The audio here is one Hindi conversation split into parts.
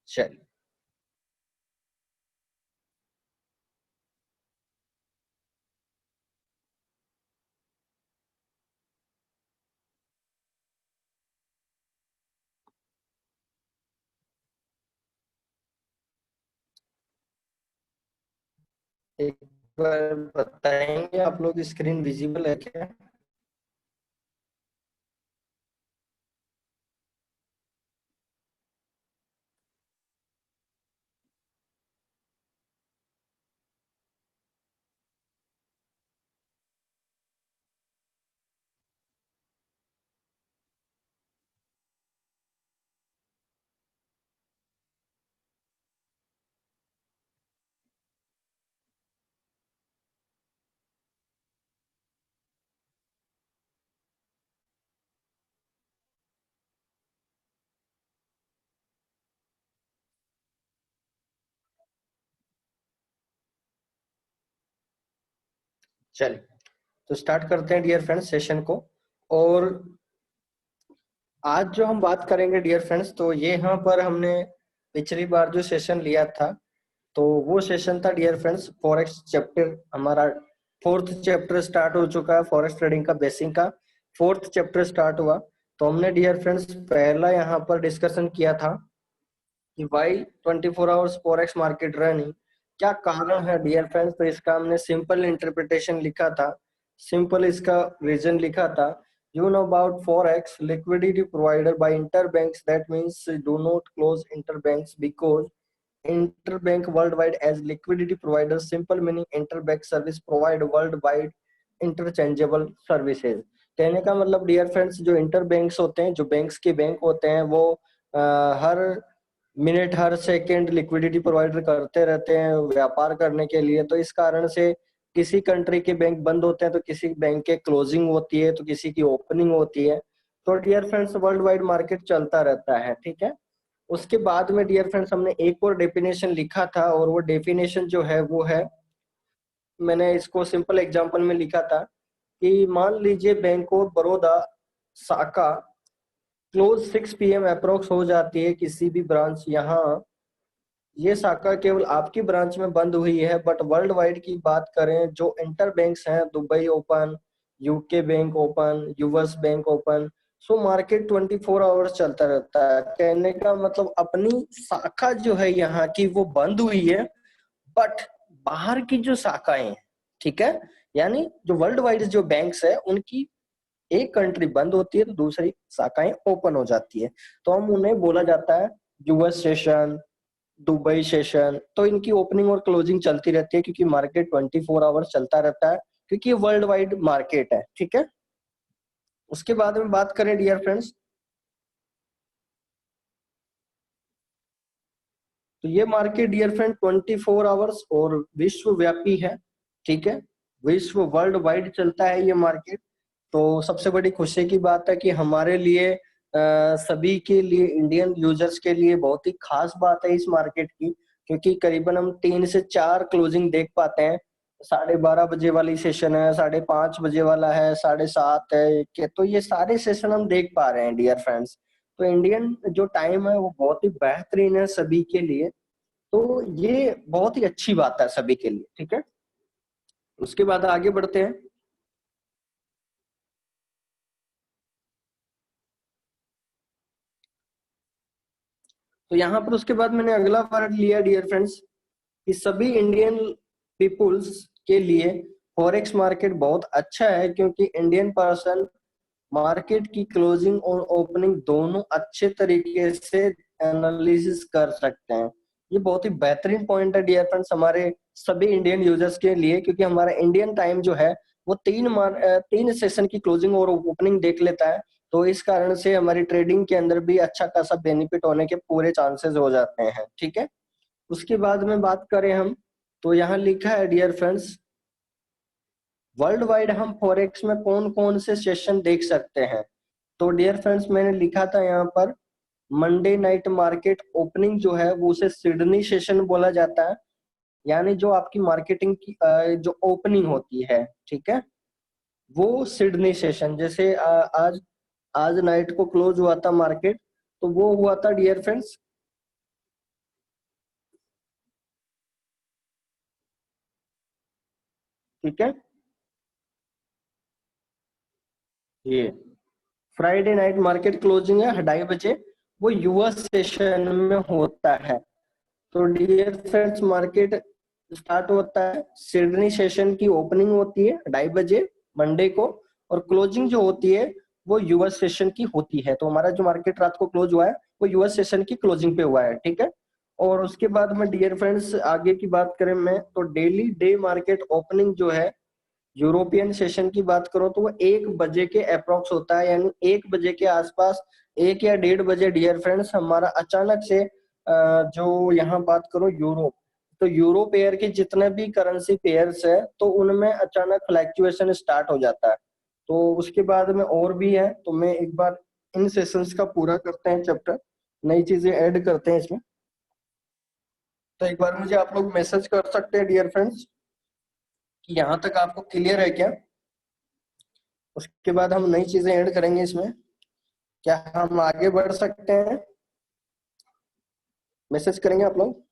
चलिए, एक बार बताएंगे आप लोग स्क्रीन विजिबल है क्या? चलिए, तो स्टार्ट करते हैं डियर फ्रेंड्स सेशन को। और आज जो हम बात करेंगे डियर फ्रेंड्स, तो ये यहाँ पर हमने पिछली बार जो सेशन लिया था, तो वो सेशन था डियर फ्रेंड्स फॉरेक्स चैप्टर। हमारा फोर्थ चैप्टर स्टार्ट हो चुका है, फॉरेक्स ट्रेडिंग का बेसिक का फोर्थ चैप्टर स्टार्ट हुआ। तो हमने डियर फ्रेंड्स पहला यहाँ पर डिस्कशन किया था कि why 24 hours forex market running, क्या कारण है डियर फ्रेंड्स। तो इसका हमने सिंपल इंटरप्रिटेशन लिखा था, सिंपल इसका रीजन लिखा था। You know about forex liquidity provided by interbanks, that means do not close interbanks because interbank worldwide as liquidity providers, simple meaning interbank service provide worldwide interchangeable services। कहने का मतलब डियर फ्रेंड्स, जो इंटर बैंक्स होते हैं, जो बैंक्स के बैंक होते हैं, वो हर मिनट हर सेकंड लिक्विडिटी प्रोवाइडर करते रहते हैं व्यापार करने के लिए। तो इस कारण से किसी कंट्री के बैंक बंद होते हैं तो किसी बैंक के क्लोजिंग होती है, तो किसी की ओपनिंग होती है। तो dear friends world wide market चलता रहता है, ठीक है। उसके बाद में डियर फ्रेंड्स हमने एक और डेफिनेशन लिखा था, और वो डेफिनेशन जो है वो है, मैंने इसको सिंपल एग्जांपल में लिखा था कि मान लीजिए बैंक ऑफ बड़ौदा शाखा क्लोज 6 PM अप्रोक्स हो जाती है किसी भी ब्रांच। यहाँ ये शाखा केवल आपकी ब्रांच में बंद हुई है, बट वर्ल्ड वाइड की बात करें, जो इंटर बैंक्स हैं, Dubai open, UK bank open, US bank open, so market 24 hours चलता रहता है। कहने का मतलब अपनी शाखा जो है यहाँ की वो बंद हुई है, बट बाहर की जो शाखाएं हैं, ठीक है, यानी जो वर्ल्ड वाइड जो बैंक्स है उनकी एक कंट्री बंद होती है तो दूसरी शाखाएं ओपन हो जाती है। तो हम उन्हें बोला जाता है यूएस सेशन, दुबई सेशन। तो इनकी ओपनिंग और क्लोजिंग चलती रहती है क्योंकि मार्केट 24 आवर्स चलता रहता है, क्योंकि ये वर्ल्ड वाइड मार्केट है, ठीक है। उसके बाद में बात करें डियर फ्रेंड्स, तो ये मार्केट डियर फ्रेंड 24 आवर्स और विश्वव्यापी है, ठीक है, विश्व वर्ल्ड वाइड चलता है ये मार्केट। तो सबसे बड़ी खुशी की बात है कि हमारे लिए सभी के लिए, इंडियन यूजर्स के लिए बहुत ही खास बात है इस मार्केट की, क्योंकि करीबन हम 3 से 4 क्लोजिंग देख पाते हैं। 12:30 बजे वाली सेशन है, 5:30 बजे वाला है, 7:30 है कि, तो ये सारे सेशन हम देख पा रहे हैं डियर फ्रेंड्स। तो इंडियन जो टाइम है वो बहुत ही बेहतरीन है सभी के लिए। तो ये बहुत ही अच्छी बात है सभी के लिए, ठीक है। उसके बाद आगे बढ़ते हैं। तो यहाँ पर उसके बाद मैंने अगला वर्ड लिया डियर फ्रेंड्स कि सभी इंडियन पीपुल्स के लिए फॉरेक्स मार्केट बहुत अच्छा है, क्योंकि इंडियन पर्सन मार्केट की क्लोजिंग और ओपनिंग दोनों अच्छे तरीके से एनालिसिस कर सकते हैं। ये बहुत ही बेहतरीन पॉइंट है डियर फ्रेंड्स हमारे सभी इंडियन यूजर्स के लिए, क्योंकि हमारा इंडियन टाइम जो है वो 3 सेशन की क्लोजिंग और ओपनिंग देख लेता है। तो इस कारण से हमारी ट्रेडिंग के अंदर भी अच्छा खासा बेनिफिट होने के पूरे चांसेस हो जाते हैं, ठीक है। उसके बाद में बात करें हम, तो यहाँ लिखा है डियर फ्रेंड्स, वर्ल्ड वाइड हम फॉरेक्स में कौन कौन से सेशन देख सकते हैं। तो डियर फ्रेंड्स मैंने लिखा था यहाँ पर, मंडे नाइट मार्केट ओपनिंग जो है वो उसे सिडनी सेशन बोला जाता है, यानी जो आपकी मार्केटिंग की जो ओपनिंग होती है, ठीक है, वो सिडनी सेशन। जैसे आज आज नाइट को क्लोज हुआ था मार्केट, तो वो हुआ था डियर फ्रेंड्स ठीक है, ये फ्राइडे नाइट मार्केट क्लोजिंग है 2:30 बजे, वो यूएस सेशन में होता है। तो डियर फ्रेंड्स, मार्केट स्टार्ट होता है, सिडनी सेशन की ओपनिंग होती है 2:30 बजे मंडे को, और क्लोजिंग जो होती है वो यूएस सेशन की होती है। तो हमारा जो मार्केट रात को क्लोज हुआ है वो यूएस सेशन की क्लोजिंग पे हुआ है, ठीक है। और उसके बाद में डियर फ्रेंड्स आगे की बात करें मैं, तो डेली डे मार्केट ओपनिंग जो है यूरोपियन सेशन की बात करो तो वो 1 बजे के अप्रोक्स होता है, यानी 1 बजे के आसपास, 1 या 1:30 बजे डियर फ्रेंड्स हमारा अचानक से जो यहाँ बात करो यूरो, तो यूरो पेयर के जितने भी करेंसी पेयर्स है तो उनमें अचानक फ्लैक्चुएशन स्टार्ट हो जाता है। तो उसके बाद में और भी है, तो मैं एक बार इन सेशंस का पूरा करते हैं चैप्टर, नई चीजें ऐड करते हैं इसमें। तो एक बार मुझे आप लोग मैसेज कर सकते हैं डियर फ्रेंड्स कि यहाँ तक आपको क्लियर है क्या। उसके बाद हम नई चीजें ऐड करेंगे इसमें, क्या हम आगे बढ़ सकते हैं? मैसेज करेंगे आप लोग।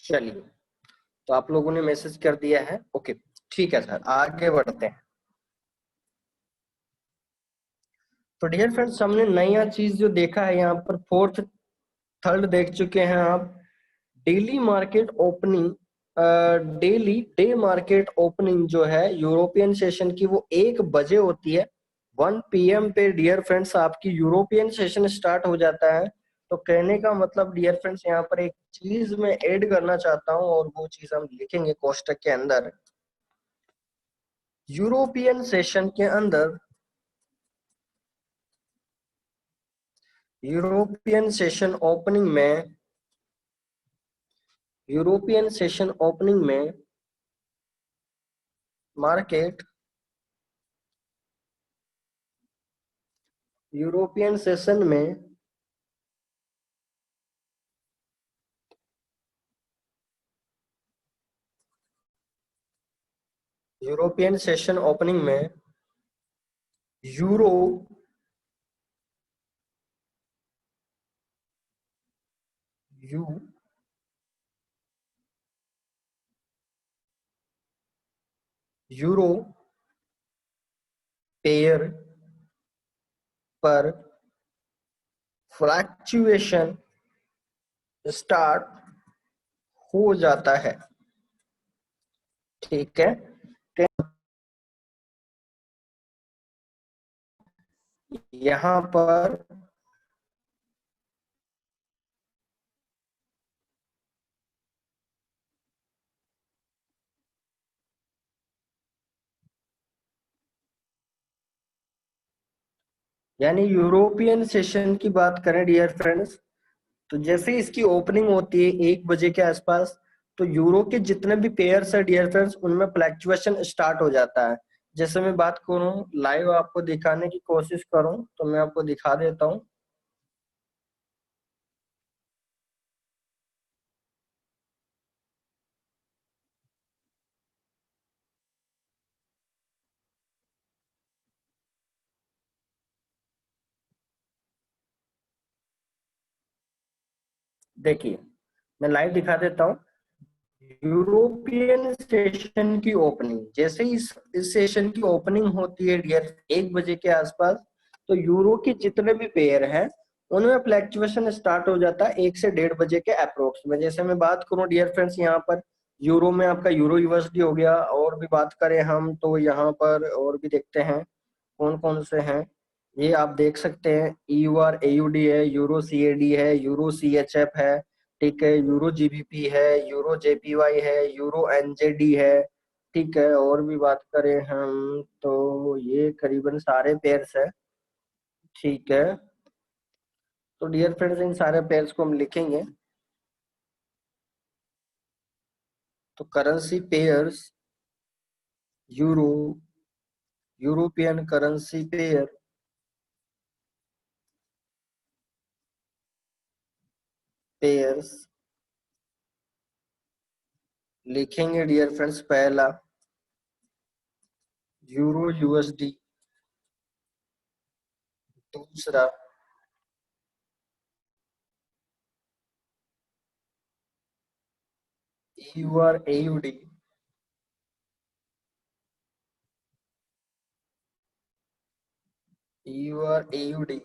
चलिए, तो आप लोगों ने मैसेज कर दिया है, ओके, ठीक है सर, आगे बढ़ते हैं। तो डियर फ्रेंड्स हमने नया चीज जो देखा है यहाँ पर, फोर्थ थर्ड देख चुके हैं आप। Daily market opening, daily day market opening जो है यूरोपियन सेशन की वो 1 बजे होती है। 1 PM पे डियर फ्रेंड्स आपकी यूरोपियन सेशन स्टार्ट हो जाता है। तो कहने का मतलब डियर फ्रेंड्स यहाँ पर एक चीज मैं ऐड करना चाहता हूँ, और वो चीज हम लिखेंगे कोष्टक के अंदर। यूरोपियन सेशन के अंदर, यूरोपियन सेशन ओपनिंग में, यूरोपियन सेशन ओपनिंग में मार्केट, यूरोपियन सेशन में यूरोपियन सेशन ओपनिंग में यूरो, यू यूरो पेयर पर फ्लैक्चुएशन स्टार्ट हो जाता है, ठीक है। यहाँ पर यानी यूरोपियन सेशन की बात करें डियर फ्रेंड्स, तो जैसे ही इसकी ओपनिंग होती है 1 बजे के आसपास, तो यूरो के जितने भी पेयर्स है डियर फ्रेंड्स उनमें फ्लैक्चुएशन स्टार्ट हो जाता है। जैसे मैं बात करूं, लाइव आपको दिखाने की कोशिश करूं, तो मैं आपको दिखा देता हूं। देखिए, मैं लाइव दिखा देता हूं। यूरोपियन सेशन की ओपनिंग, जैसे ही इस सेशन की ओपनिंग होती है डियर 1 बजे के आसपास, तो यूरो के जितने भी पेयर हैं उनमें फ्लैक्चुएशन स्टार्ट हो जाता है 1 से 1:30 बजे के अप्रोक्स में। जैसे मैं बात करूं डियर फ्रेंड्स, यहाँ पर यूरो में आपका यूरो यूएसडी हो गया, और भी बात करें हम तो यहाँ पर और भी देखते हैं कौन कौन से हैं। ये आप देख सकते हैं, EUR AUD है, यूरो CAD है, यूरो CHF है, ठीक है, यूरो GBP है, यूरो JPY है, यूरो NZD है, ठीक है। और भी बात करें हम तो ये करीबन सारे पेयर्स है, ठीक है। तो डियर फ्रेंड्स इन सारे पेयर्स को हम लिखेंगे। तो currency pairs, euro, European currency pair, pairs लिखेंगे डियर फ्रेंड्स, पहला यूरो यूएसडी, दूसरा EUR AUD, EUR AUD,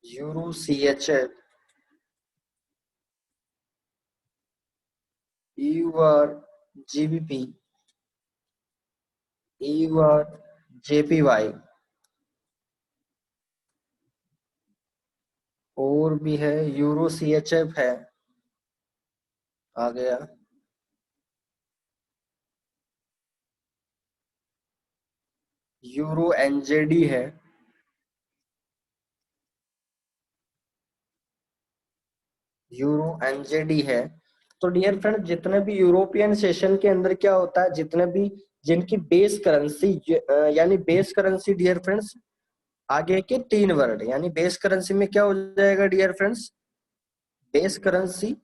euro CHF, EUR GBP, EUR JPY, और भी है यूरो सीएचएफ है, आ गया, यूरो एनजेडी है, यूरो एनजेडी है। तो डियर फ्रेंड, जितने भी यूरोपियन सेशन के अंदर क्या होता है, जितने भी जिनकी बेस करेंसी यानी बेस करेंसी डियर फ्रेंड्स, आगे के 3 वर्ड, यानी बेस करेंसी में क्या हो जाएगा dear friends, base currency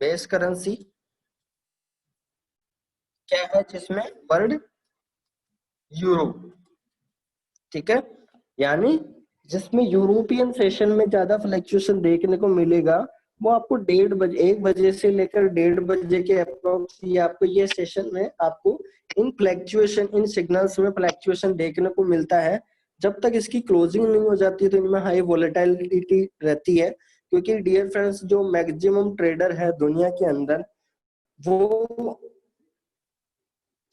base currency क्या है, जिसमें वर्ड यूरो, ठीक है, यानी जिसमें यूरोपियन सेशन में ज्यादा फ्लक्चुएशन देखने को मिलेगा, वो आपको 1:30 1 बजे से लेकर 1:30 बजे के अप्रोक्स आपको ये सेशन में आपको इन फ्लक्चुएशन, इन सिग्नल्स में फ्लक्चुएशन देखने को मिलता है। जब तक इसकी क्लोजिंग नहीं हो जाती तो इनमें हाई वोलेटिलिटी रहती है, क्योंकि डियर फ्रेंड्स जो मैक्सिमम ट्रेडर है दुनिया के अंदर, वो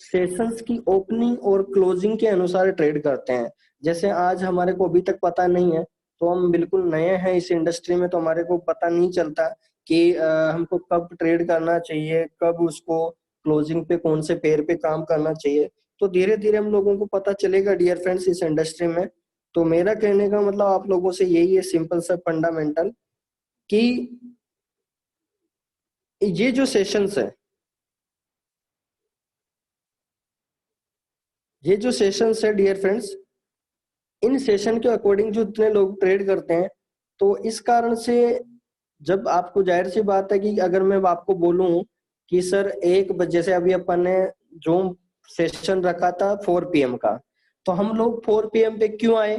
सेशंस की ओपनिंग और क्लोजिंग के अनुसार ट्रेड करते हैं। जैसे आज हमारे को अभी तक पता नहीं है, तो हम बिल्कुल नए हैं इस इंडस्ट्री में, तो हमारे को पता नहीं चलता कि हमको कब ट्रेड करना चाहिए, कब उसको क्लोजिंग पे कौन से पेयर पे काम करना चाहिए। तो धीरे धीरे हम लोगों को पता चलेगा डियर फ्रेंड्स इस इंडस्ट्री में। तो मेरा कहने का मतलब आप लोगों से यही है, सिंपल सा फंडामेंटल, कि ये जो सेशंस है, ये जो सेशंस है डियर फ्रेंड्स, इन सेशन के अकॉर्डिंग जो इतने लोग ट्रेड करते हैं, तो इस कारण से जब आपको, जाहिर सी बात है कि अगर मैं आपको बोलूं कि सर 1 बजे से, अभी अपन ने जो सेशन रखा था 4 PM का, तो हम लोग 4 PM पे क्यों आए,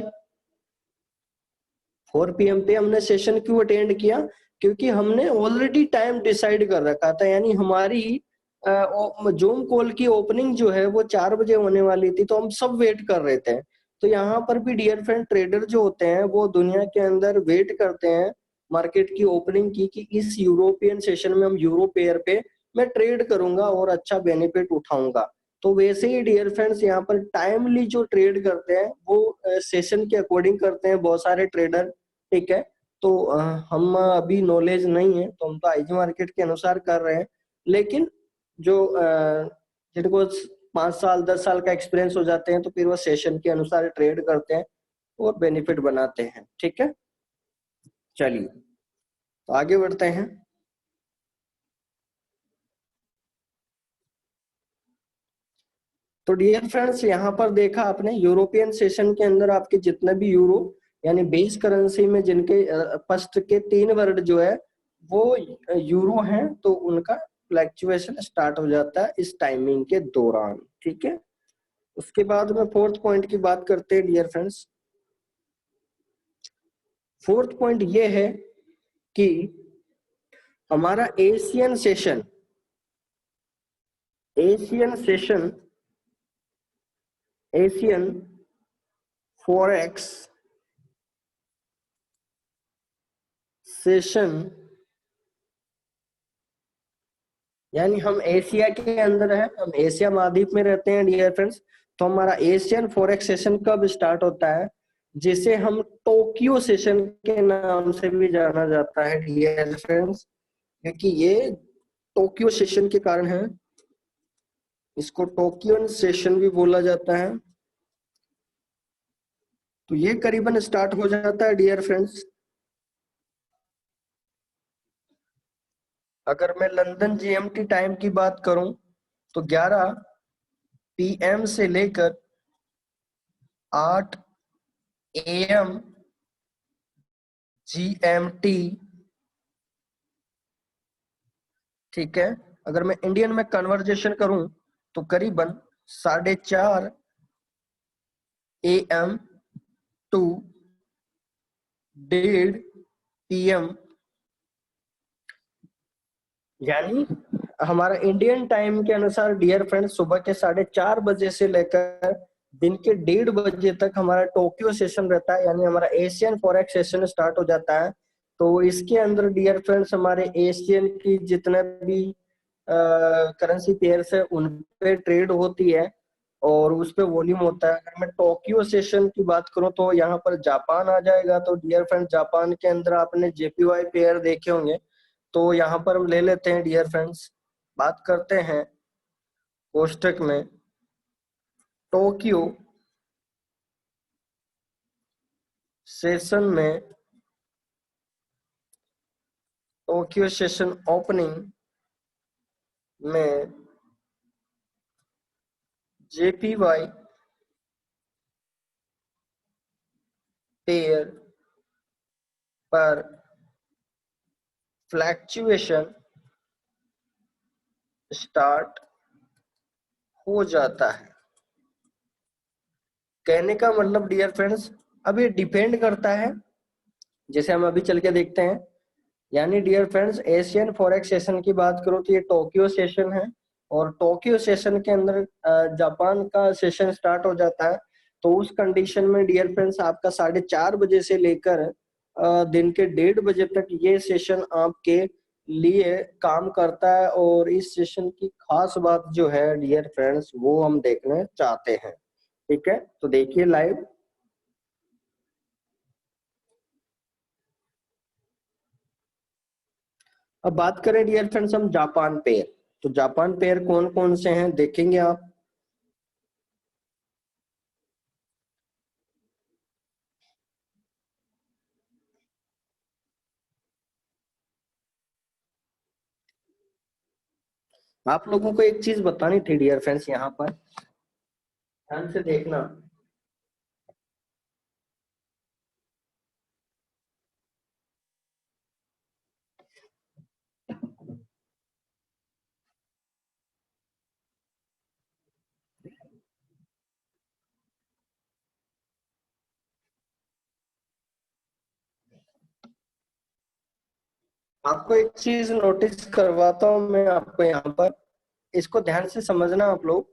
4 PM पे हमने सेशन क्यों अटेंड किया, क्योंकि हमने ऑलरेडी टाइम डिसाइड कर रखा था, यानी हमारी जूम कॉल की ओपनिंग जो है वो 4 बजे होने वाली थी, तो हम सब वेट कर रहे थे। तो यहाँ पर भी डियर फ्रेंड ट्रेडर जो होते हैं वो दुनिया के अंदर वेट करते हैं मार्केट की ओपनिंग की, कि इस यूरोपियन सेशन में हम यूरो पेयर पे मैं ट्रेड करूंगा और अच्छा बेनिफिट उठाऊंगा। तो वैसे ही डियर फ्रेंड्स यहाँ पर टाइमली जो ट्रेड करते हैं वो सेशन के अकॉर्डिंग करते हैं बहुत सारे ट्रेडर, ठीक है। तो हम अभी नॉलेज नहीं है, तो हम तो आईजी मार्केट के अनुसार कर रहे हैं, लेकिन जो जिनको 5 साल 10 साल का एक्सपीरियंस हो जाते हैं, तो फिर वो सेशन के अनुसार ट्रेड करते हैं और बेनिफिट बनाते हैं, ठीक है। चलिए, तो आगे बढ़ते हैं। तो डियर फ्रेंड्स, यहाँ पर देखा आपने यूरोपियन सेशन के अंदर आपके जितने भी यूरो यानी बेस करेंसी में जिनके फर्स्ट के 3 वर्ड जो है वो यूरो हैं, तो उनका फ्लक्चुएशन स्टार्ट हो जाता है इस टाइमिंग के दौरान, ठीक है। उसके बाद में फोर्थ पॉइंट की बात करते हैं डियर फ्रेंड्स। फोर्थ पॉइंट ये है कि हमारा Asian session, Asian forex session, यानी हम एशिया के अंदर है, हम एशिया महाद्वीप में रहते हैं डियर फ्रेंड्स। तो हमारा एशियन फॉरेक्स सेशन कब स्टार्ट होता है, जिसे हम टोक्यो सेशन के नाम से भी जाना जाता है डियर फ्रेंड्स, क्योंकि ये टोक्यो सेशन के कारण है, इसको टोक्यो सेशन भी बोला जाता है। तो ये करीबन स्टार्ट हो जाता है डियर फ्रेंड्स, अगर मैं लंदन जीएमटी टाइम की बात करूं तो 11 PM से लेकर 8 AM GMT, ठीक है। अगर मैं इंडियन में कन्वर्जेशन करूं तो करीबन 4:30 AM टू 1:30 PM, यानी हमारा इंडियन टाइम के अनुसार डियर फ्रेंड्स सुबह के 4:30 बजे से लेकर दिन के 1:30 बजे तक हमारा टोक्यो सेशन रहता है, यानी हमारा एशियन फॉरेक्स सेशन स्टार्ट हो जाता है। तो इसके अंदर डियर फ्रेंड्स हमारे एशियन की जितने भी करेंसी पेयर्स है उन पे ट्रेड होती है और उस पे वॉल्यूम होता है। अगर मैं टोक्यो सेशन की बात करूं तो यहाँ पर जापान आ जाएगा। तो डियर फ्रेंड्स जापान के अंदर आपने JPY पेयर देखे होंगे, तो यहाँ पर हम ले लेते हैं डियर फ्रेंड्स, बात करते हैं कोष्टक में टोक्यो सेशन में, टोक्यो सेशन ओपनिंग में JPY पेयर पर फ्लैक्चुएशन स्टार्ट हो जाता है। कहने का मतलब डियर फ्रेंड्स अब ये डिपेंड करता है, जैसे हम अभी चल के देखते हैं। यानी dear friends Asian forex session की बात करूं तो ये टोक्यो सेशन है और टोक्यो सेशन के अंदर जापान का सेशन स्टार्ट हो जाता है। तो उस कंडीशन में डियर फ्रेंड्स आपका 4:30 बजे से लेकर दिन के 1:30 बजे तक ये सेशन आपके लिए काम करता है। और इस सेशन की खास बात जो है डियर फ्रेंड्स वो हम देखने चाहते हैं, ठीक है। तो देखिए लाइव। अब बात करें डियर फ्रेंड्स हम जापान पेयर, तो जापान पेयर कौन कौन से हैं देखेंगे आप। आप लोगों को एक चीज बतानी थी डियर फ्रेंड्स, यहाँ पर ध्यान से देखना। आपको एक चीज नोटिस करवाता हूँ मैं आपको यहाँ पर, इसको ध्यान से समझना आप लोग।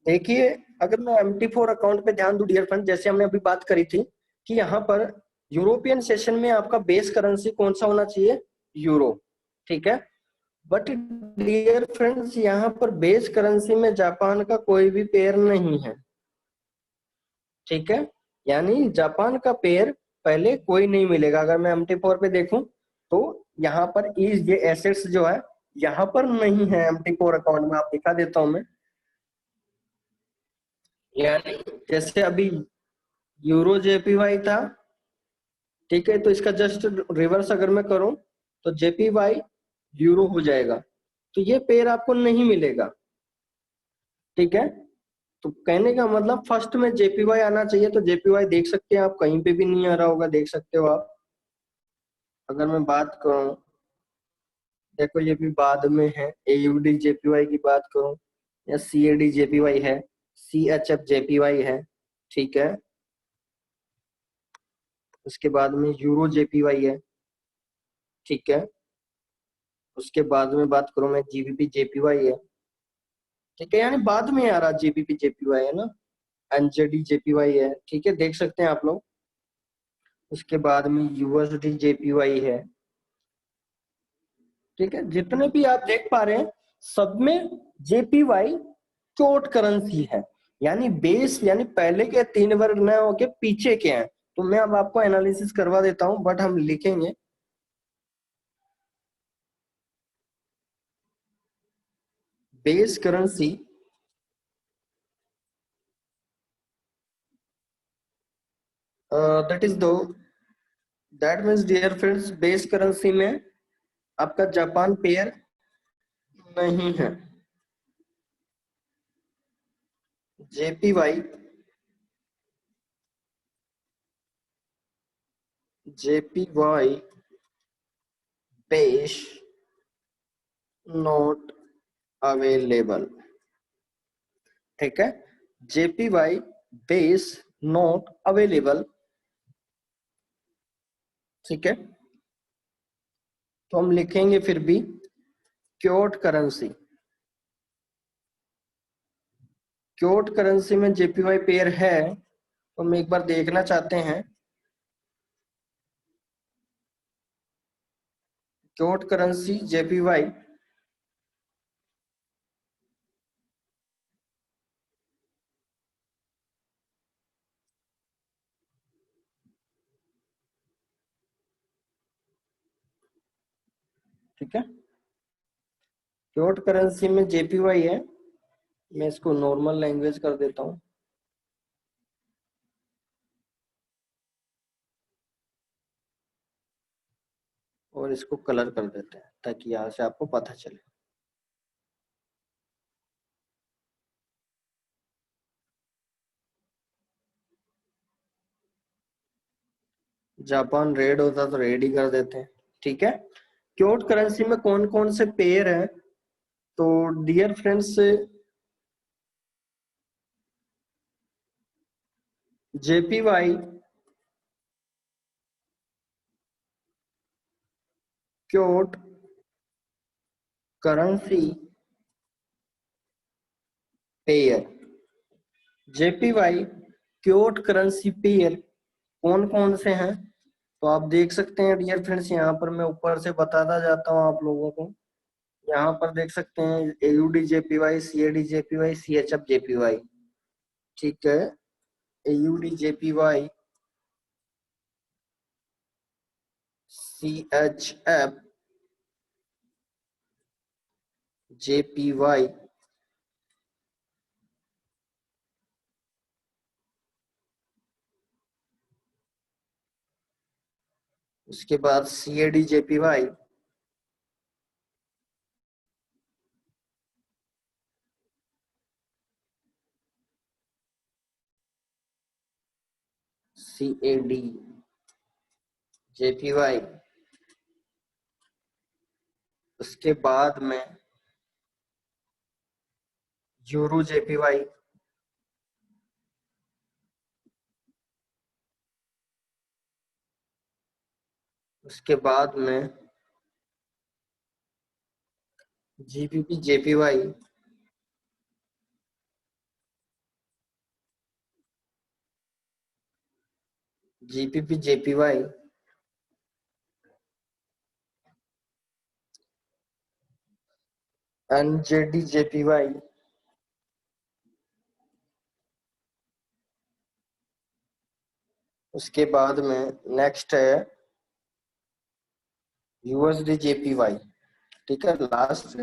देखिए अगर मैं MT4 अकाउंट पे ध्यान दूं डियर फ्रेंड, जैसे हमने अभी बात करी थी कि यहाँ पर यूरोपियन सेशन में आपका बेस करेंसी कौन सा होना चाहिए, यूरो, ठीक है। बट डियर फ्रेंड्स यहाँ पर बेस करेंसी में जापान का कोई भी पेयर नहीं है, ठीक है। यानी जापान का पेयर पहले कोई नहीं मिलेगा। अगर मैं MT4 पे देखूं तो यहाँ पर ये एसेट्स जो है यहाँ पर नहीं है। MT4 अकाउंट में आप दिखा देता हूं मैं, यानी जैसे अभी यूरो JPY था, ठीक है। तो इसका जस्ट रिवर्स अगर मैं करूं तो JPY यूरो हो जाएगा, तो ये पेयर आपको नहीं मिलेगा, ठीक है। तो कहने का मतलब फर्स्ट में JPY आना चाहिए। तो JPY देख सकते हैं आप, कहीं पे भी नहीं आ रहा होगा, देख सकते हो आप। अगर मैं बात करूं, देखो ये भी बाद में है। AUD JPY की बात करूं या CAD JPY है, CHF JPY है, ठीक है। उसके बाद में यूरो JPY है, ठीक है। उसके बाद में बात करूं मैं GBP JPY है, ठीक है। यानी बाद में आ रहा GBP JPY है ना, NZD JPY है, ठीक है, देख सकते हैं आप लोग। उसके बाद में USD JPY है, ठीक है। जितने भी आप देख पा रहे हैं सब में JPY चोट करेंसी है, यानी बेस, यानी पहले के 3 वर्ग न होके पीछे के हैं। तो मैं अब आपको एनालिसिस करवा देता हूं, बट हम लिखेंगे base currency that is two, that means dear friends base currency में आपका जापान पेयर नहीं है। JPY JPY base not available. ठीक है, JPY बेस नॉट अवेलेबल। ठीक है, तो हम लिखेंगे फिर भी क्योट करेंसी। क्योट करेंसी में JPY पेयर है, तो हम एक बार देखना चाहते हैं। क्योट करेंसी JPY, ठीक है, क्योट करेंसी में JPY है। मैं इसको नॉर्मल लैंग्वेज कर देता हूं और इसको कलर कर देते हैं ताकि यहां से आपको पता चले। जापान रेड होता तो रेड ही कर देते हैं। ठीक है, क्योट करेंसी में कौन कौन से पेयर है? तो dear friends, JPY quote currency pair, JPY quote currency pair कौन कौन से हैं? तो आप देख सकते हैं डियर फ्रेंड्स, यहाँ पर मैं ऊपर से बताता जाता हूँ आप लोगों को। यहाँ पर देख सकते हैं AUD JPY, CAD JPY, CHF JPY। ठीक है, AUD JPY, CHF JPY, उसके बाद CAD JPY, CAD JPY, उसके बाद में यूरो JPY, उसके बाद में GBP JPY, GBP JPY, NZD JPY, उसके बाद में नेक्स्ट है USD JPY। ठीक है, लास्ट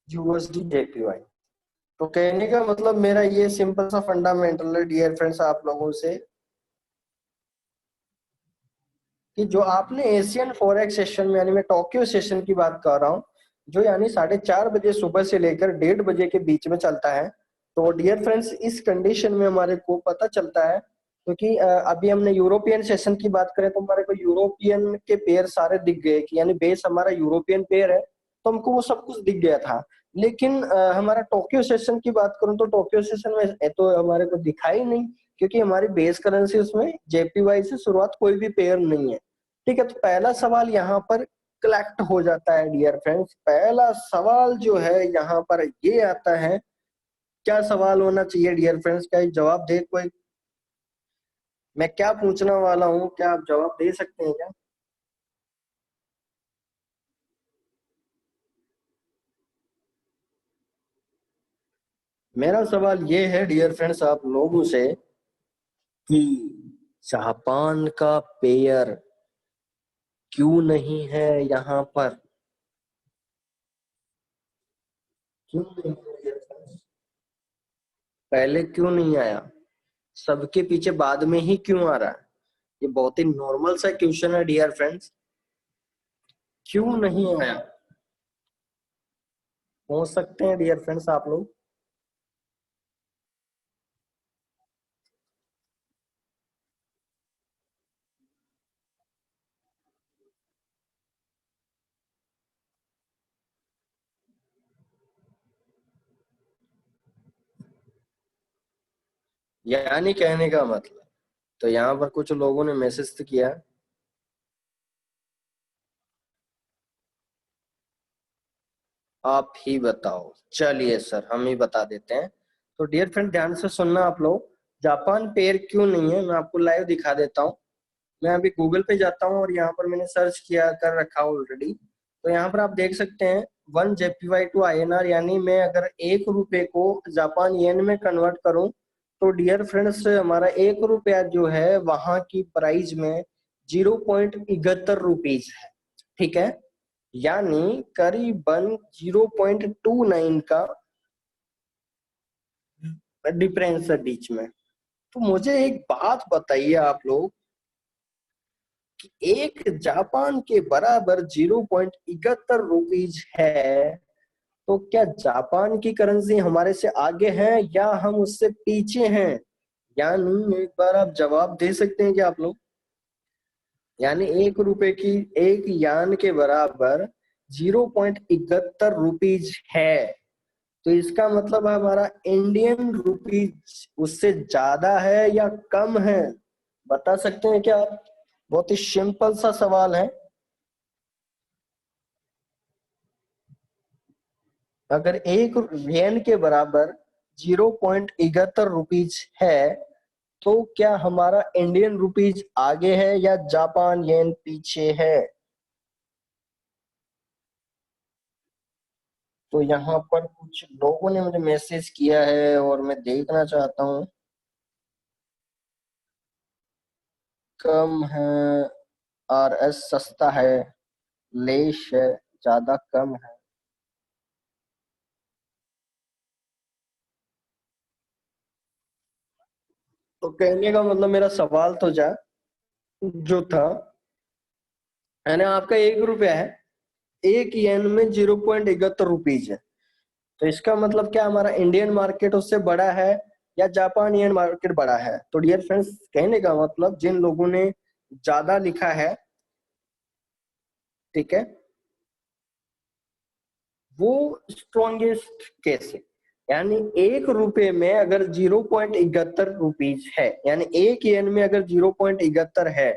USD JPY। तो कहने का मतलब मेरा ये सिंपल सा फंडामेंटल है डियर फ्रेंड्स आप लोगों से, कि जो आपने एशियन फॉरेक्स सेशन में, यानी मैं टोक्यो सेशन की बात कर रहा हूँ, जो यानी 4:30 बजे सुबह से लेकर 1:30 बजे के बीच में चलता है। तो डियर फ्रेंड्स, इस कंडीशन में हमारे को पता चलता है, क्योंकि अभी हमने यूरोपियन सेशन की बात करें तो हमारे को यूरोपियन के पेयर सारे दिख गए कि यानी बेस हमारा यूरोपियन पेयर है, तो हमको वो सब कुछ दिख गया था। लेकिन हमारा टोक्यो सेशन की बात करूं तो टोक्यो सेशन में तो हमारे को दिखा ही नहीं, क्योंकि हमारी बेस करेंसी उसमें JPY से शुरुआत कोई भी पेयर नहीं है। ठीक है, तो पहला सवाल यहाँ पर कलेक्ट हो जाता है डियर फ्रेंड्स। पहला सवाल जो है यहाँ पर ये आता है, क्या सवाल होना चाहिए डियर फ्रेंड्स? क्या जवाब दे कोई? मैं क्या पूछने वाला हूँ, क्या आप जवाब दे सकते हैं क्या? मेरा सवाल ये है डियर फ्रेंड्स आप लोगों से कि जापान का पेयर क्यों नहीं है यहाँ पर? क्यों नहीं है डियर फ्रेंड्स? पहले क्यों नहीं आया? सबके पीछे बाद में ही क्यों आ रहा है? ये बहुत ही नॉर्मल सा क्वेश्चन है डियर फ्रेंड्स। क्यों नहीं आया? पहुंच सकते हैं डियर फ्रेंड्स आप लोग? यानी कहने का मतलब, तो यहाँ पर कुछ लोगों ने मैसेज तो किया, आप ही बताओ। चलिए सर, हम ही बता देते हैं। तो डियर फ्रेंड, ध्यान से सुनना आप लोग। जापान पेयर क्यों नहीं है, मैं आपको लाइव दिखा देता हूँ। मैं अभी गूगल पे जाता हूँ और यहाँ पर मैंने सर्च किया कर रखा ऑलरेडी। तो यहाँ पर आप देख सकते हैं 1 JPY टू INR, यानी मैं अगर 1 रुपए को जापान येन में कन्वर्ट करूँ तो डियर फ्रेंड्स हमारा 1 रुपया जो है वहां की प्राइस में 0.71 रुपीज है। ठीक है, यानी करीबन 0.29 का डिफरेंस है बीच में। तो मुझे एक बात बताइए आप लोग कि एक जापान के बराबर 0.71 रुपीज है, तो क्या जापान की करेंसी हमारे से आगे है या हम उससे पीछे हैं? यानी एक बार आप जवाब दे सकते हैं क्या आप लोग? यानी 1 रुपए की एक यान के बराबर 0.71 रुपीज है, तो इसका मतलब हमारा इंडियन रुपीज उससे ज्यादा है या कम है? बता सकते हैं क्या आप? बहुत ही सिंपल सा सवाल है। अगर 1 येन के बराबर 0.71 रुपीज है, तो क्या हमारा इंडियन रुपीज आगे है या जापान येन पीछे है? तो यहाँ पर कुछ लोगों ने मुझे मैसेज किया है और मैं देखना चाहता हूँ। कम है, RS सस्ता है, लेश है, ज्यादा कम है। तो कहने का मतलब मेरा सवाल तो जो था, यानी आपका 1 रुपया है, 1 येन में 0.71 रुपीज है, तो इसका मतलब क्या हमारा इंडियन मार्केट उससे बड़ा है या जापान येन मार्केट बड़ा है? तो डियर फ्रेंड्स, कहने का मतलब जिन लोगों ने ज्यादा लिखा है, ठीक है, वो स्ट्रॉन्गेस्ट केस है। यानी 1 रुपए में अगर 0.71 रुपीज है, यानी 1 येन में अगर 0.71 है,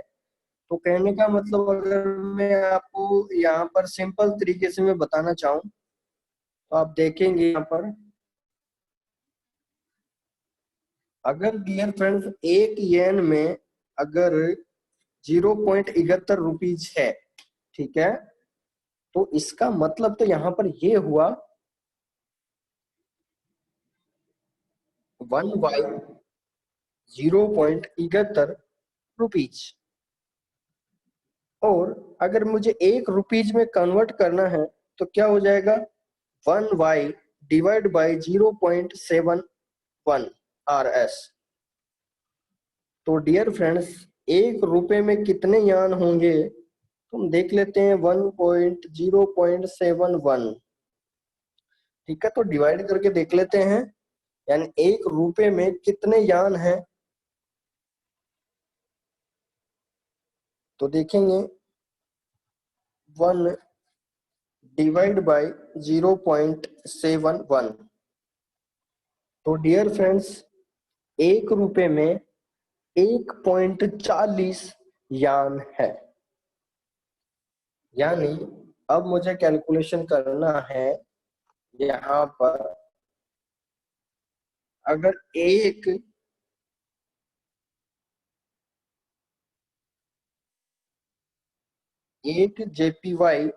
तो कहने का मतलब अगर मैं आपको यहाँ पर सिंपल तरीके से मैं बताना चाहूँ, तो आप देखेंगे यहाँ पर, अगर डियर फ्रेंड्स 1 येन में अगर 0.71 रुपीज है, ठीक है, तो इसका मतलब तो यहाँ पर ये हुआ 1/0.71 रुपीज। और अगर मुझे 1 रुपीज में कन्वर्ट करना है तो क्या हो जाएगा? 1/0.71 RS। तो डियर फ्रेंड्स, 1 रुपए में कितने यान होंगे? तुम देख लेते हैं, 1.0.71। ठीक है, तो डिवाइड करके देख लेते हैं, यानी 1 रुपए में कितने यान हैं। तो देखेंगे 1/0.71। तो डियर फ्रेंड्स, 1 रुपए में 1.40 यान है। यानी अब मुझे कैलकुलेशन करना है यहाँ पर, अगर एक JPY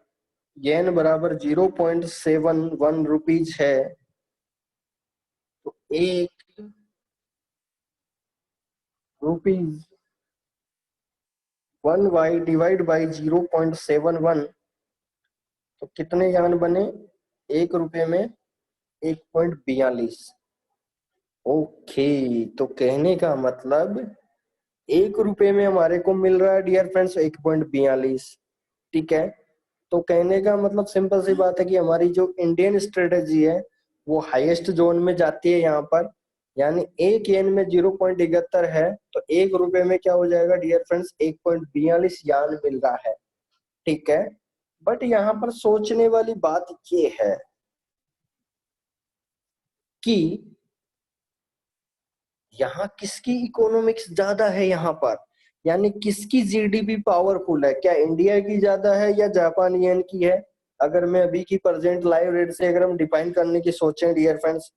येन बराबर 0.71 रुपीज है, तो 1 रुपीज 1 डिवाइड बाई 0.71, तो कितने यान बने 1 रुपए में? 1.42। ओके, तो कहने का मतलब 1 रुपए में हमारे को मिल रहा है डियर फ्रेंड्स 1.42। ठीक है, तो कहने का मतलब सिंपल सी बात है कि हमारी जो इंडियन स्ट्रेटेजी है वो हाईएस्ट जोन में जाती है यहाँ पर। यानी 1 येन में 0.71 है, तो 1 रुपए में क्या हो जाएगा डियर फ्रेंड्स? 1.42 यान मिल रहा है। ठीक है, बट यहाँ पर सोचने वाली बात ये है कि यहाँ किसकी इकोनॉमिक्स ज्यादा है यहाँ पर, यानी किसकी जीडीपी पावरफुल है, क्या इंडिया की ज्यादा है या जापान येन की है? अगर मैं अभी की प्रेजेंट लाइव रेट से अगर हम डिफाइन करने की सोचें डियर फ्रेंड्स,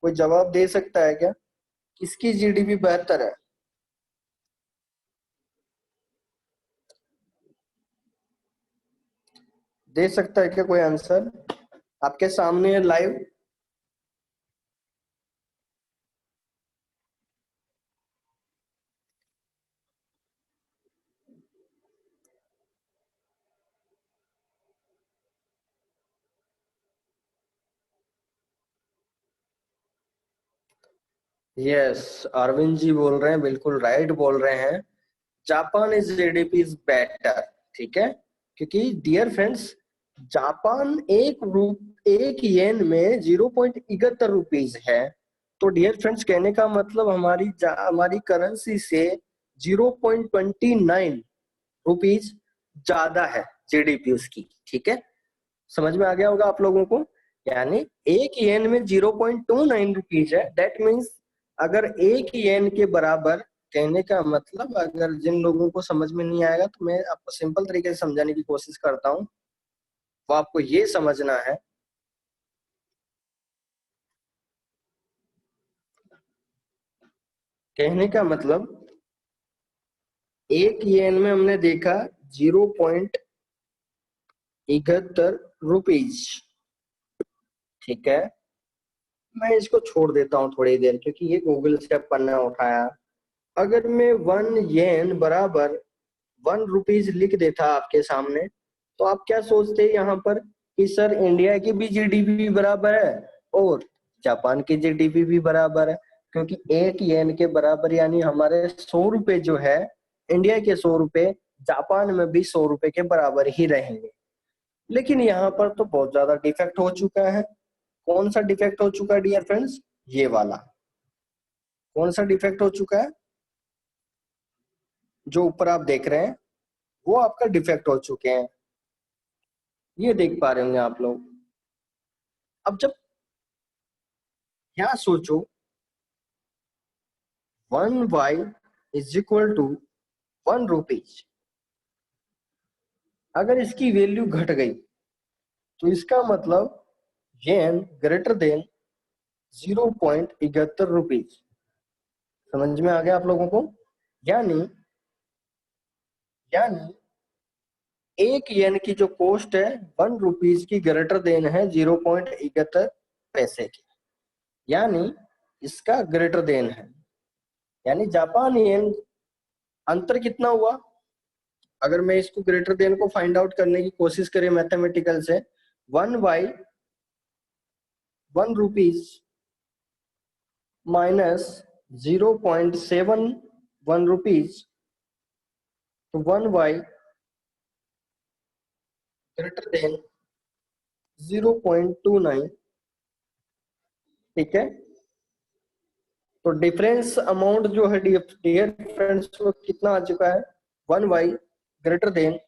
कोई जवाब दे सकता है क्या? किसकी जीडीपी बेहतर है? दे सकता है क्या कोई आंसर? आपके सामने है लाइव। यस, अरविंद जी बोल रहे हैं, बिल्कुल राइट बोल रहे हैं। Japan is GDP is better, ठीक है, क्योंकि डियर फ्रेंड्स जापान एक येन में 0.71 रुपीज है। तो डियर फ्रेंड्स कहने का मतलब हमारी करेंसी से 0.29 रुपीज ज्यादा है जीडीपी उसकी, ठीक है। समझ में आ गया होगा आप लोगों को, यानी एक येन में 0.29 रुपीज है। दैट मीन्स अगर एक येन के बराबर, कहने का मतलब अगर जिन लोगों को समझ में नहीं आएगा तो मैं आपको सिंपल तरीके से समझाने की कोशिश करता हूँ। वो आपको ये समझना है, कहने का मतलब एक येन में हमने देखा 0.71 रुपीज, ठीक है। मैं इसको छोड़ देता हूँ थोड़ी देर, क्योंकि ये गूगल से अपन ने उठाया। अगर मैं 1 येन बराबर 1 रुपीज लिख देता आपके सामने, तो आप क्या सोचते हैं यहाँ पर कि सर इंडिया की भी जीडीपी बराबर है और जापान की जीडीपी भी बराबर है, क्योंकि एक येन के बराबर यानी हमारे 100 रुपए जो है, इंडिया के 100 रुपए जापान में भी 100 रुपए के बराबर ही रहेंगे। लेकिन यहाँ पर तो बहुत ज्यादा डिफेक्ट हो चुका है। कौन सा डिफेक्ट हो चुका है डियर फ्रेंड्स? ये वाला। कौन सा डिफेक्ट हो चुका है? जो ऊपर आप देख रहे हैं वो आपका डिफेक्ट हो चुके हैं, ये देख पा रहे होंगे आप लोग। अब जब यहाँ सोचो 1 y is equal to 1 rupees, अगर इसकी वैल्यू घट गई तो इसका मतलब येन ग्रेटर देन 0.71 रुपीज। समझ में आ गया आप लोगों को? यानी यानी एक येन की जो कॉस्ट है 1 रुपीज की ग्रेटर देन है 0.71 पैसे की, यानी इसका ग्रेटर देन है, यानी जापान येन अंतर कितना हुआ? अगर मैं इसको ग्रेटर देन को फाइंड आउट करने की कोशिश करें मैथमेटिकल से, 1 y 1 रुपीज माइनस 0.71 रुपीज, तो 1 y ग्रेटर देन 0.29, ठीक है। तो डिफरेंस अमाउंट जो है डियर फ्रेंड्स वो कितना आ चुका है? 1 y ग्रेटर देन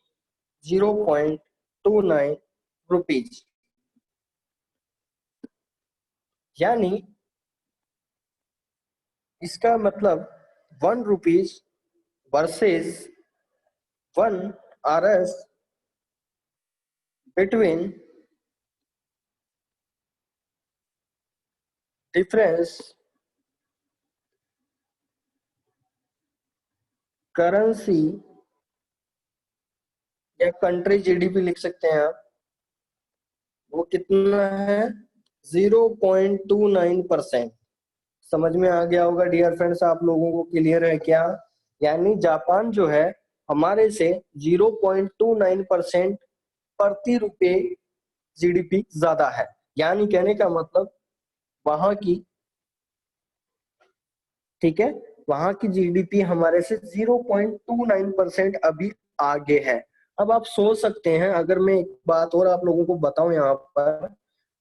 0.29 रुपीज, यानी इसका मतलब 1 rupees versus 1 RS between difference currency या कंट्री जीडीपी लिख सकते हैं आप, वो कितना है? 0.29%। समझ में आ गया होगा डियर फ्रेंड्स, आप लोगों को क्लियर है क्या? यानी जापान जो है हमारे से 0.29% प्रति रुपए जीडीपी ज्यादा है, यानी कहने का मतलब वहां की, ठीक है, वहां की जीडीपी हमारे से 0.29% अभी आगे है। अब आप सोच सकते हैं, अगर मैं एक बात और आप लोगों को बताऊं यहाँ पर,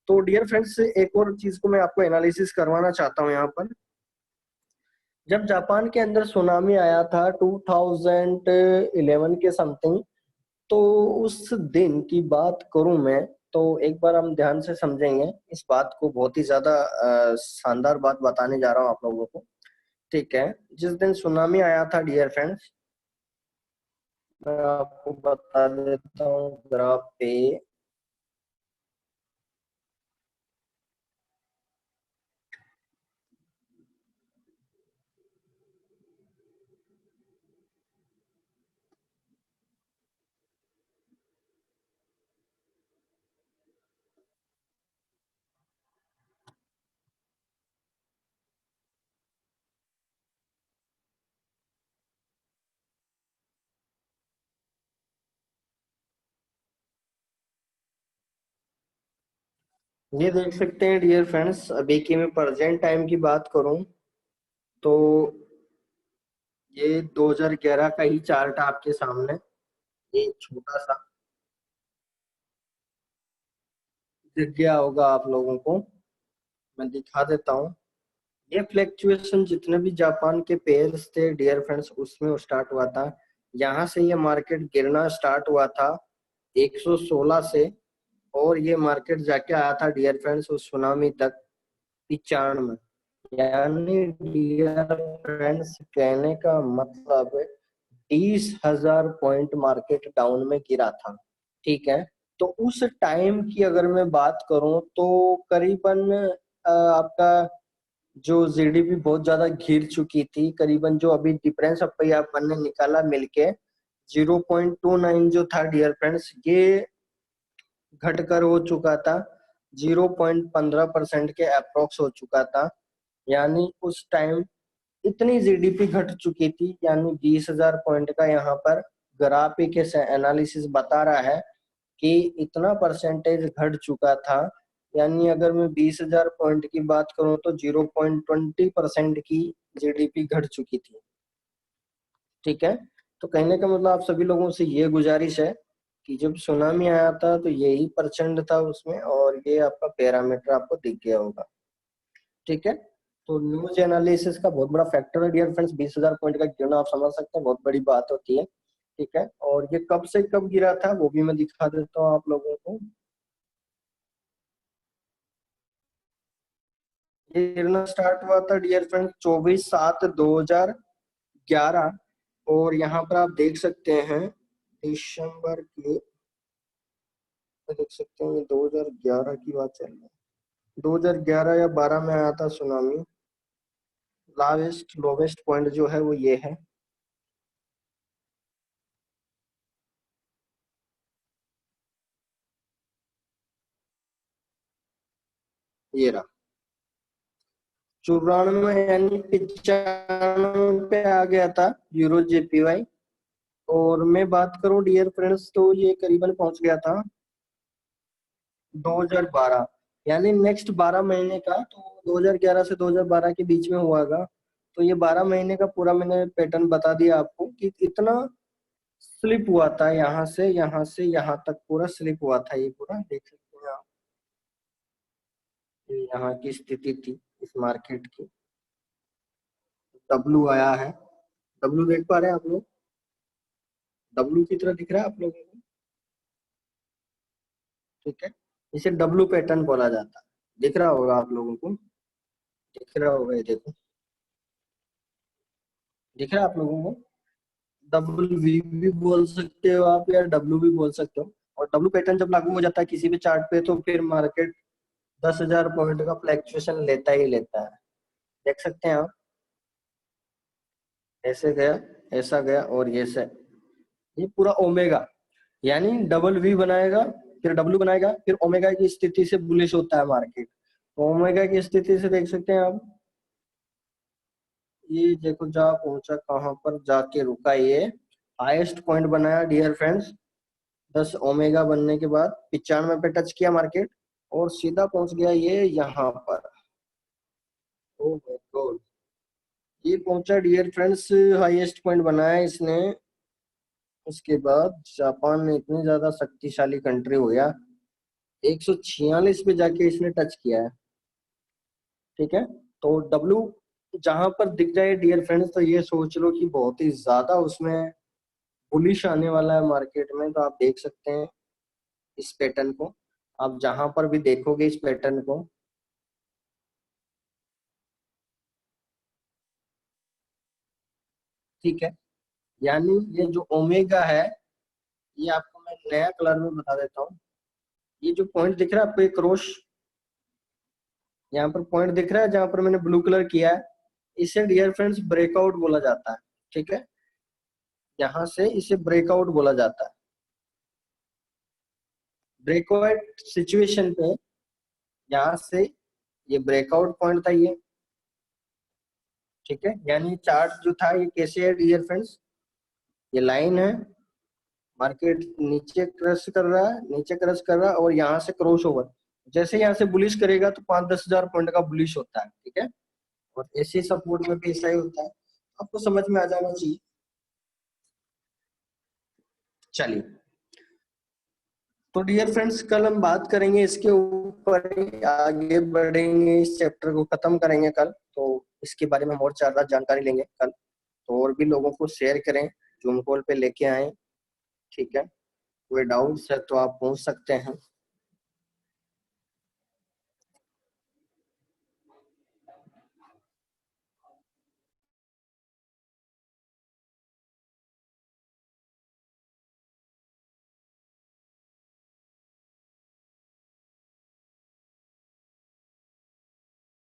तो डियर फ्रेंड्स एक और चीज को मैं आपको एनालिसिस करवाना चाहता हूँ यहाँ पर। जब जापान के अंदर सुनामी आया था 2011 के समथिंग, तो उस दिन की बात करूं मैं, तो एक बार हम ध्यान से समझेंगे इस बात को, बहुत ही ज्यादा शानदार बात बताने जा रहा हूं आप लोगों को। ठीक है। जिस दिन सुनामी आया था डियर फ्रेंड्स, मैं आपको बता देता हूँ ग्राफ पे। ये देख सकते हैं डियर फ्रेंड्स, अभी की मैं प्रेजेंट टाइम की बात करूं तो ये 2011 का ही चार्ट है आपके सामने। ये छोटा सा दिख गया होगा आप लोगों को, मैं दिखा देता हूँ। ये फ्लैक्चुएशन जितने भी जापान के पेयर्स थे डियर फ्रेंड्स, उसमें स्टार्ट हुआ था। यहाँ से ये मार्केट गिरना स्टार्ट हुआ था 116 से, और ये मार्केट जाके आया था डियर फ्रेंड्स उस सुनामी तक 95 में। यानी डियर फ्रेंड्स कहने का मतलब 20,000 पॉइंट मार्केट डाउन में गिरा था। ठीक है। तो उस टाइम की अगर मैं बात करूं तो करीबन आपका जो जीडीपी बहुत ज्यादा गिर चुकी थी। करीबन जो अभी डिफरेंस अपन ने निकाला मिलके 0.29 जो था डियर फ्रेंड्स, ये घटकर हो चुका था 0.15% के अप्रोक्स हो चुका था। यानी उस टाइम इतनी जीडीपी घट चुकी थी, यानी 20,000 पॉइंट का यहाँ पर ग्राफिक एनालिसिस बता रहा है कि इतना परसेंटेज घट चुका था। यानी अगर मैं 20,000 पॉइंट की बात करूं तो 0.20% की जीडीपी घट चुकी थी। ठीक है। तो कहने का मतलब आप सभी लोगों से ये गुजारिश है कि जब सुनामी आया था तो यही परसेंट था उसमें, और ये आपका पैरामीटर आपको दिख गया होगा। ठीक है। तो न्यूज एनालिसिस का बहुत बड़ा फैक्टर है डियर फ्रेंड्स, 20,000 पॉइंट का गिरना आप समझ सकते हैं, बहुत बड़ी बात होती है। ठीक है। और ये कब से कब गिरा था वो भी मैं दिखा देता हूँ आप लोगों को। ये गिरना स्टार्ट हुआ था डियर फ्रेंड्स 24/7/2011, और यहाँ पर आप देख सकते हैं दिसंबर के, देख सकते हैं ये 2011 की बात चल रही है। 2011 या 12 में आया था सुनामी। लोवेस्ट पॉइंट जो है वो ये है। ये रहा 94 यानी 95 पे आ गया था यूरो जेपीवाई। और मैं बात करूं डियर फ्रेंड्स तो ये करीबन पहुंच गया था 2012, यानी नेक्स्ट 12 महीने का। तो 2011 से 2012 के बीच में हुआगा। तो ये 12 महीने का पूरा मैंने पैटर्न बता दिया आपको कि इतना स्लिप हुआ था, यहाँ से यहाँ तक पूरा स्लिप हुआ था। ये पूरा देख सकते हैं आप, ये यहाँ की स्थिति थी इस मार्केट की। डब्लू आया है, डब्लू देख पा रहे हैं आप लोग? डब्लू की तरह दिख रहा है आप लोगों को? ठीक है। इसे डब्लू पैटर्न बोला जाता है। दिख रहा होगा आप लोगों को? दिख रहा होगा, ये देखो, दिख रहा है आप लोगों को? डब्ल्यू वी भी बोल सकते हो आप, या डब्ल्यू भी बोल सकते हो। और डब्ल्यू पैटर्न जब लागू हो जाता है किसी भी चार्ट पे तो फिर मार्केट 10,000 पॉइंट का फ्लैक्चुएशन लेता ही लेता है। देख सकते हैं आप, ऐसे गया, ऐसा गया, और ये से ये पूरा ओमेगा, यानी डबल वी बनाएगा, फिर डब्ल्यू बनाएगा, फिर ओमेगा की स्थिति से बुलिश होता है मार्केट। ओमेगा की स्थिति से देख सकते हैं आप, ये देखो जा पहुंचा कहां पर जाके रुका ये। हाईएस्ट पॉइंट बनाया डियर फ्रेंड्स 10 ओमेगा बनने के बाद 95 पे टच किया मार्केट, और सीधा पहुंच गया ये यहाँ पर। ओ माय गॉड, ये पहुंचा डियर फ्रेंड्स, हाईएस्ट पॉइंट बनाया इसने। उसके बाद जापान ने इतनी ज्यादा शक्तिशाली कंट्री हो गया, 146 पे जाके इसने टच किया है। ठीक है। तो डब्ल्यू जहां पर दिख जाए डियर फ्रेंड्स तो ये सोच लो कि बहुत ही ज्यादा उसमें बुलिश आने वाला है मार्केट में। तो आप देख सकते हैं इस पैटर्न को, आप जहां पर भी देखोगे इस पैटर्न को। ठीक है, यानी ये जो ओमेगा है, ये आपको मैं नया कलर में बता देता हूँ। ये जो पॉइंट दिख रहा है आपको, एक क्रॉस यहाँ पर पॉइंट दिख रहा है जहां पर मैंने ब्लू कलर किया है, इसे डियर फ्रेंड्स ब्रेकआउट बोला जाता है। ठीक है, यहाँ से इसे ब्रेकआउट बोला जाता है। ब्रेकआउट सिचुएशन पे यहाँ से ये ब्रेकआउट पॉइंट था ये। ठीक है, यानी चार्ट जो था ये कैसे है डियर फ्रेंड्स, ये लाइन है, मार्केट नीचे क्रश कर रहा है, नीचे क्रश कर रहा है और यहाँ से क्रॉस ओवर, जैसे यहाँ से बुलिश करेगा तो 5-10 हजार पॉइंट का बुलिश होता है। ठीक है, और ऐसे सपोर्ट में भी ऐसा ही होता है, आपको समझ में आ जाना चाहिए। चलिए, तो डियर फ्रेंड्स कल हम बात करेंगे इसके ऊपर, आगे बढ़ेंगे, इस चैप्टर को खत्म करेंगे कल, तो इसके बारे में हम और ज्यादा जानकारी लेंगे कल। तो और भी लोगों को शेयर करें, जूम कॉल पे लेके आए। ठीक है, कोई डाउट्स है तो आप पूछ सकते हैं।